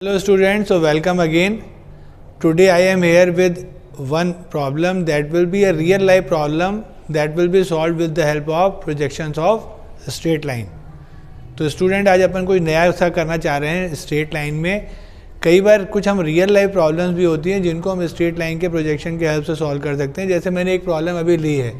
Hello students, so welcome again. Today I am here with one problem that will be a real life problem that will be solved with the help of projections of straight line. तो student आज अपन कोई नया सा करना चाह रहे हैं straight line में. कई बार कुछ हम रियल लाइफ प्रॉब्लम्स भी होती हैं जिनको हम स्ट्रेट लाइन के प्रोजेक्शन के हेल्प से सॉल्व कर सकते हैं. जैसे मैंने एक प्रॉब्लम अभी ली है.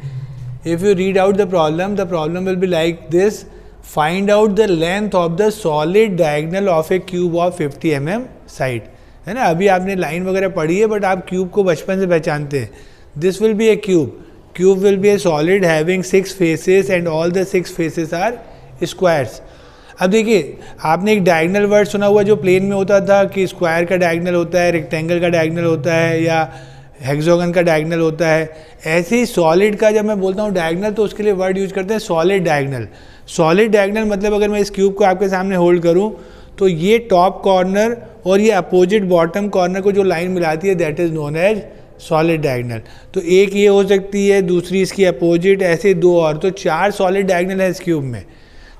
If you read out the problem will be like this. Find out the length of the solid diagonal of A cube of 50 mm side. है ना, अभी आपने लाइन वगैरह पढ़ी है बट आप क्यूब को बचपन से पहचानते हैं. This will be a cube will be a solid having 6 faces and all the 6 faces are squares. अब देखिए, आपने एक डायगोनल वर्ड सुना हुआ जो प्लेन में होता था कि स्क्वायर का डायगोनल होता है, रेक्टेंगल का डायगोनल होता है या हेक्सागन का डायगोनल होता है. ऐसे ही सॉलिड का जब मैं बोलता हूँ डायगोनल तो उसके लिए वर्ड यूज करते हैं सॉलिड डायगोनल. सॉलिड डायगोनल मतलब अगर मैं इस क्यूब को आपके सामने होल्ड करूं तो ये टॉप कॉर्नर और ये अपोजिट बॉटम कॉर्नर को जो लाइन मिलाती है that is known as solid diagonal. तो एक ये हो सकती है, दूसरी इसकी अपोजिट, ऐसे दो और. तो 4 सॉलिड डायगोनल है इस क्यूब में.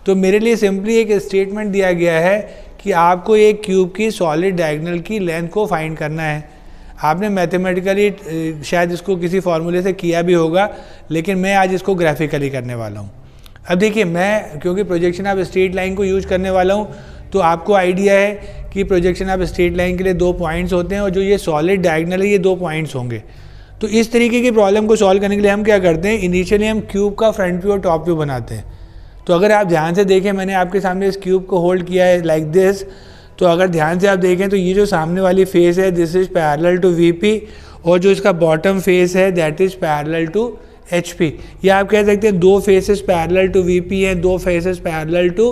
तो मेरे लिए सिंपली एक स्टेटमेंट दिया गया है कि आपको एक क्यूब की सॉलिड डायगोनल की लेंथ को फाइंड करना है. आपने मैथमेटिकली शायद इसको किसी फार्मूले से किया भी होगा, लेकिन मैं आज इसको ग्राफिकली करने वाला हूँ. अब देखिए, मैं क्योंकि प्रोजेक्शन ऑफ स्ट्रेट लाइन को यूज करने वाला हूँ तो आपको आइडिया है कि प्रोजेक्शन ऑफ स्ट्रेट लाइन के लिए 2 पॉइंट्स होते हैं और जो ये सॉलिड डायगोनल है ये 2 पॉइंट्स होंगे. तो इस तरीके की प्रॉब्लम को सॉल्व करने के लिए हम क्या करते हैं, इनिशियली हम क्यूब का फ्रंट व्यू और टॉप व्यू बनाते हैं. तो अगर आप ध्यान से देखें, मैंने आपके सामने इस क्यूब को होल्ड किया है लाइक दिस. तो अगर ध्यान से आप देखें तो ये जो सामने वाली फेस है this is parallel to VP और जो इसका बॉटम फेस है that is parallel to HP. या आप कह सकते हैं 2 फेसेस पैरेलल टू VP हैं, 2 फेसेस पैरेलल टू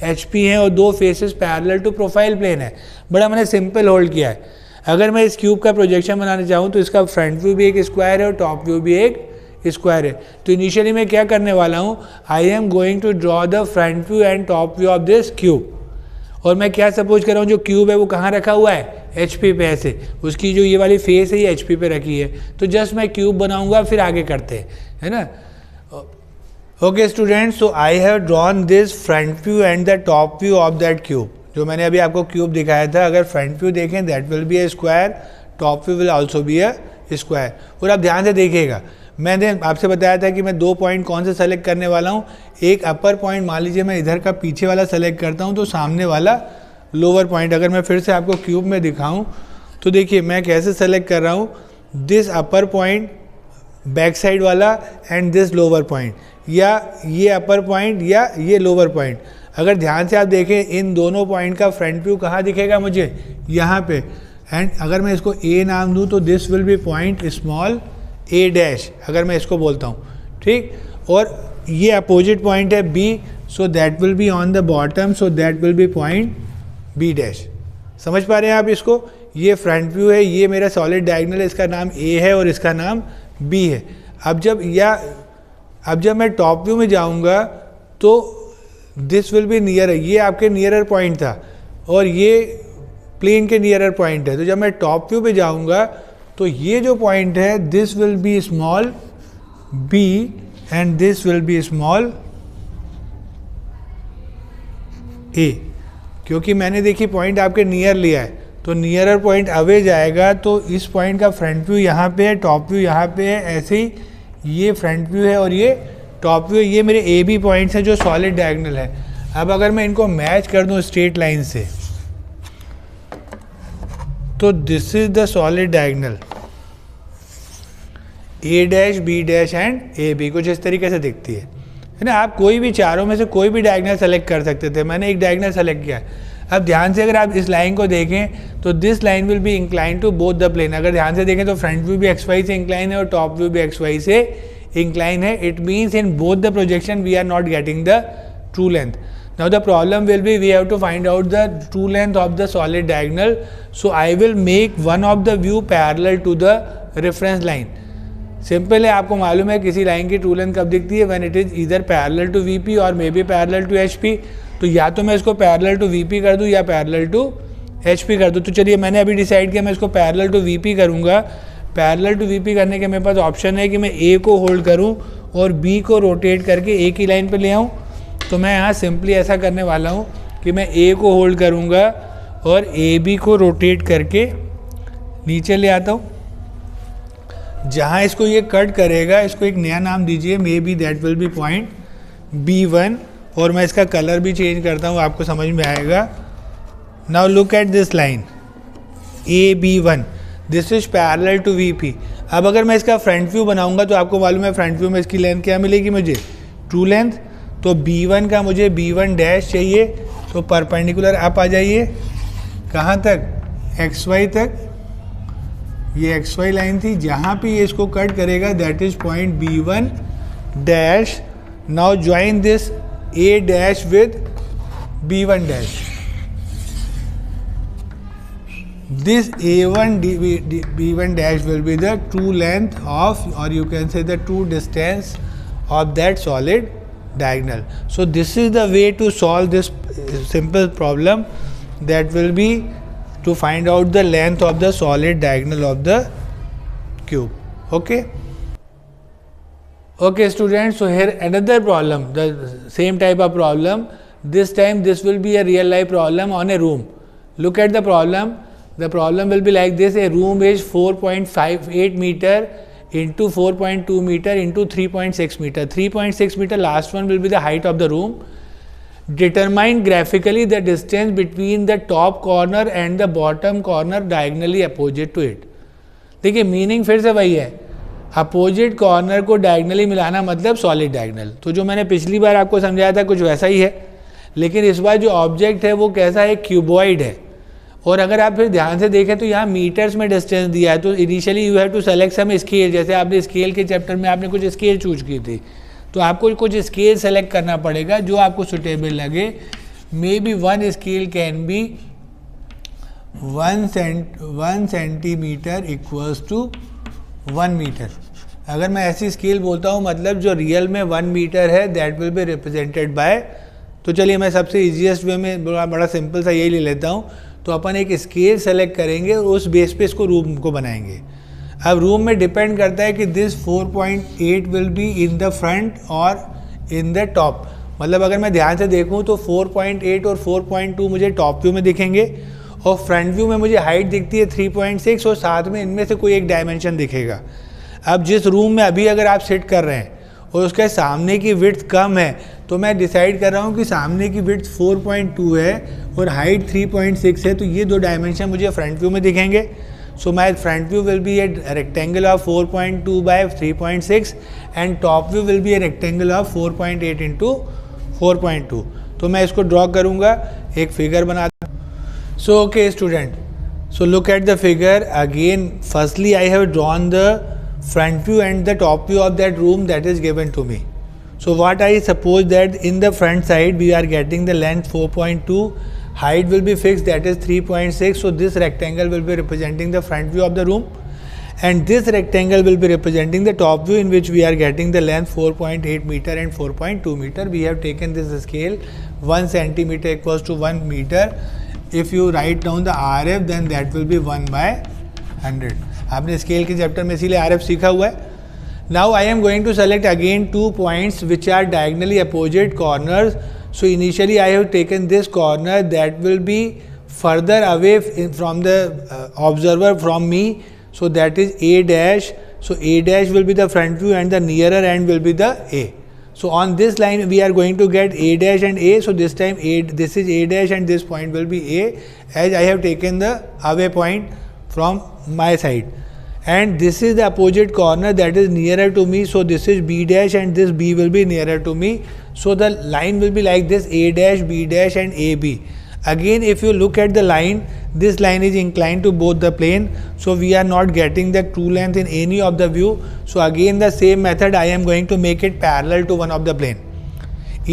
HP हैं और 2 faces parallel to profile plane है. बड़ा मैंने सिंपल होल्ड किया है. अगर मैं इस क्यूब का प्रोजेक्शन बनाना चाहूँ तो इसका फ्रंट व्यू भी एक स्क्वायर है और टॉप व्यू भी एक स्क्वायर है. तो इनिशियली मैं क्या करने वाला हूँ, I am going to draw the front view and top view of this cube. और मैं क्या सपोज कर रहा हूँ, जो क्यूब है वो कहाँ रखा हुआ है, HP पे. ऐसे उसकी जो ये वाली फेस है ये HP पे रखी है. तो जस्ट मैं क्यूब बनाऊंगा फिर आगे करते हैं, है ना. Okay students, so I have drawn this front view and the top view of that cube. जो मैंने अभी आपको क्यूब दिखाया था, अगर फ्रंट व्यू देखें that will be A square, top view will also be A square. और आप ध्यान से देखिएगा, मैंने आपसे बताया था कि मैं 2 पॉइंट कौन से सेलेक्ट करने वाला हूँ. एक अपर पॉइंट, मान लीजिए मैं इधर का पीछे वाला सेलेक्ट करता हूँ तो सामने वाला लोअर पॉइंट. अगर मैं फिर से आपको क्यूब में दिखाऊं तो देखिए मैं कैसे सेलेक्ट कर रहा हूँ, this upper point back side वाला एंड दिस लोअर पॉइंट, या ये अपर पॉइंट या ये लोअर पॉइंट. अगर ध्यान से आप देखें इन दोनों पॉइंट का फ्रंट व्यू कहाँ दिखेगा मुझे, यहाँ पे. एंड अगर मैं इसको ए नाम दूँ तो this will B point small A dash, अगर मैं इसको बोलता हूँ, ठीक. और ये अपोजिट पॉइंट है B, so that will be on the bottom, so that will B point B dash. समझ पा रहे हैं आप इसको. ये फ्रंट व्यू है, ये मेरा सॉलिड डायगोनल है, इसका नाम A है और इसका नाम B है. अब जब मैं टॉप व्यू में जाऊंगा तो दिस विल बी नियर, ये आपके नियरर पॉइंट था और ये प्लेन के नियरर पॉइंट है. तो जब मैं टॉप व्यू पे जाऊंगा तो ये जो पॉइंट है this will B small b and this will B small a. क्योंकि मैंने देखिए पॉइंट आपके नियर लिया है तो नियरर पॉइंट अवे जाएगा. तो इस पॉइंट का फ्रंट व्यू यहाँ पे है, टॉप व्यू यहाँ पे है. ऐसे ही ये फ्रंट व्यू है और ये टॉप व्यू. ये मेरे ए बी पॉइंट्स हैं जो सॉलिड डायगोनल है. अब अगर मैं इनको मैच कर दूँ स्ट्रेट लाइन से तो this is the solid diagonal, A dash B dash and AB. कुछ इस तरीके से दिखती है ना. आप कोई भी चारों में से कोई भी डायगोनल सेलेक्ट कर सकते थे. मैंने एक डायगोनल सेलेक्ट किया है. अब ध्यान से अगर आप इस लाइन को देखें तो this line will be incline to both the plane. अगर ध्यान से देखें तो फ्रंट व्यू भी XY से इंक्लाइन है और टॉप व्यू भी XY से इंक्लाइन है. It means in both the projection we are not getting the true length. Now the problem will be we have to find out the true length of the solid diagonal. So I will make one of the view parallel to the reference line. Simple है, आपको मालूम है किसी line की true length कब दिखती है, when it is either parallel to VP और may be parallel to HP. तो या तो मैं इसको parallel to VP कर दूँ या parallel to HP कर दूँ. तो चलिए मैंने अभी डिसाइड किया मैं इसको parallel to VP करूँगा. पैरेलल टू VP करने के मेरे पास ऑप्शन है कि मैं A को होल्ड करूँ और B को रोटेट करके A की लाइन पर ले आऊँ. तो मैं यहाँ सिंपली ऐसा करने वाला हूँ कि मैं A को होल्ड करूँगा और ए बी को रोटेट करके नीचे ले आता हूँ। जहाँ इसको ये कट करेगा इसको एक नया नाम दीजिए, may be that will B point B1, और मैं इसका कलर भी चेंज करता हूँ, आपको समझ में आएगा। Now look at this line AB1, this is parallel to VP। अब अगर मैं इसका फ्रंट व्यू बनाऊंगा तो आपको मालूम है फ्रंट व्यू में इसकी लेंथ क्या मिलेगी मुझे, ट्रू लेंथ। तो B1 का मुझे B1 डैश चाहिए, तो परपेंडिकुलर अप आ जाइए, कहाँ तक, XY तक। ये XY लाइन थी, जहाँ पे ये इसको कट करेगा that is point B1 dash. Now join this A dash with B1 dash. This A1 B1 dash will be the true length of, or you can say the true distance of that solid diagonal. So this is the way to solve this simple problem, that will be to find out the length of the solid diagonal of the cube. Okay. Okay students, so here another problem, the same type of problem. This time this will be a real life problem on a room. Look at the problem. The problem will be like this: a room is 4.58 meter into 4.2 meter into 3.6 meter. 3.6 meter, last one will be the height of the room. Determine graphically the distance between the top corner and the bottom corner diagonally opposite to it. देखिए meaning फिर से वही है, opposite corner को diagonally मिलाना मतलब solid diagonal. तो जो मैंने पिछली बार आपको समझाया था कुछ वैसा ही है, लेकिन इस बार जो ऑब्जेक्ट है वो कैसा है, क्यूबॉइड है। और अगर आप फिर ध्यान से देखें तो यहाँ मीटर्स में डिस्टेंस दिया है, तो initially you have to select some scale. जैसे आपने स्केल के चैप्टर में आपने कुछ स्केल चूज की थी, तो आपको कुछ स्केल सेलेक्ट करना पड़ेगा जो आपको सुटेबल लगे। May be one scale can be 1 centimetre equals to 1 metre. अगर मैं ऐसी स्केल बोलता हूँ मतलब जो रियल में 1 मीटर है, that will be represented by. तो चलिए मैं सबसे ईजीएस्ट वे में बड़ा सिंपल सा यही ले लेता हूँ। तो अपन एक स्केल सेलेक्ट करेंगे और उस बेस पे इसको रूम को बनाएंगे। अब रूम में डिपेंड करता है कि this 4.8 will be in the front और इन द टॉप। मतलब अगर मैं ध्यान से देखूं तो 4.8 और 4.2 मुझे टॉप व्यू में दिखेंगे, और फ्रंट व्यू में मुझे हाइट दिखती है 3.6, और साथ में इनमें से कोई एक डायमेंशन दिखेगा। अब जिस रूम में अभी अगर आप सिट कर रहे हैं और उसके सामने की विड्थ कम है, तो मैं डिसाइड कर रहा हूँ कि सामने की विड्थ 4.2 है और हाइट 3.6 है, तो ये दो डायमेंशन मुझे फ्रंट व्यू में दिखेंगे। So my front view will be a rectangle of 4.2 by 3.6 and top view will be a rectangle of 4.8 into 4.2। तो मैं इसको ड्रॉ करूँगा, एक फिगर बनाता हूँ। So okay student, so look at the figure again. Firstly I have drawn the front view and the top view of that room that is given to me. So what I suppose that in the front side we are getting the length 4.2, height will be fixed, that is 3.6. So this rectangle will be representing the front view of the room, and this rectangle will be representing the top view in which we are getting the length 4.8 meter and 4.2 meter. We have taken this scale 1 centimeter equals to 1 meter. If you write down the RF then that will be 1 by 100. आपने scale के chapter में इसीलिए RF सीखा हुआ है। Now I am going to select again 2 points which are diagonally opposite corners. So initially I have taken this corner that will be further away from the observer from me, so that is A dash. So A dash will be the front view and the nearer end will be the A. So on this line we are going to get A dash and A. So this time this is A dash and this point will be A, as I have taken the away point from my side, and this is the opposite corner that is nearer to me. So this is B dash and this B will be nearer to me. So the line will be like this: A dash, B dash and AB. Again if you look at the line, this line is inclined to both the plane, so we are not getting the true length in any of the view. So again the same method, I am going to make it parallel to one of the plane.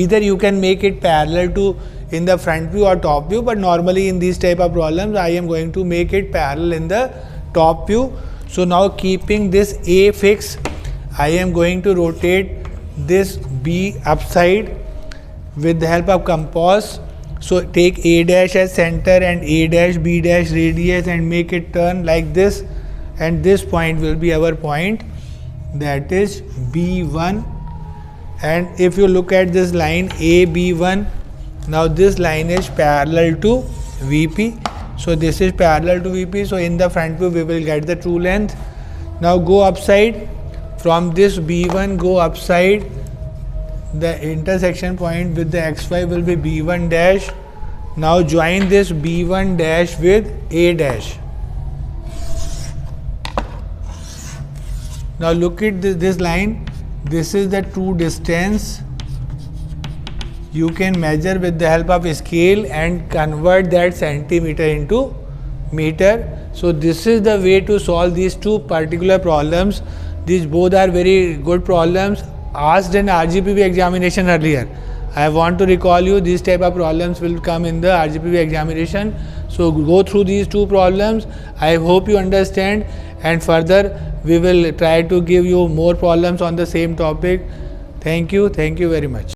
Either you can make it parallel to in the front view or top view, but normally in these type of problems I am going to make it parallel in the top view. So now keeping this A fixed, I am going to rotate this B upside with the help of compass. So take A dash as center and A dash B dash radius and make it turn like this, and this point will be our point, that is B1. And if you look at this line AB1, now this line is parallel to VP. So this is parallel to VP. So in the front view we will get the true length. Now go upside. From this B1 go upside. The intersection point with the XY will be B1 dash. Now join this B1 dash with A dash. Now look at this line. This is the true distance. You can measure with the help of a scale and convert that centimeter into meter. So this is the way to solve these two particular problems. These both are very good problems asked in RGPV examination earlier. I want to recall you, these type of problems will come in the RGPV examination. So go through these two problems. I hope you understand, and further we will try to give you more problems on the same topic. Thank you very much.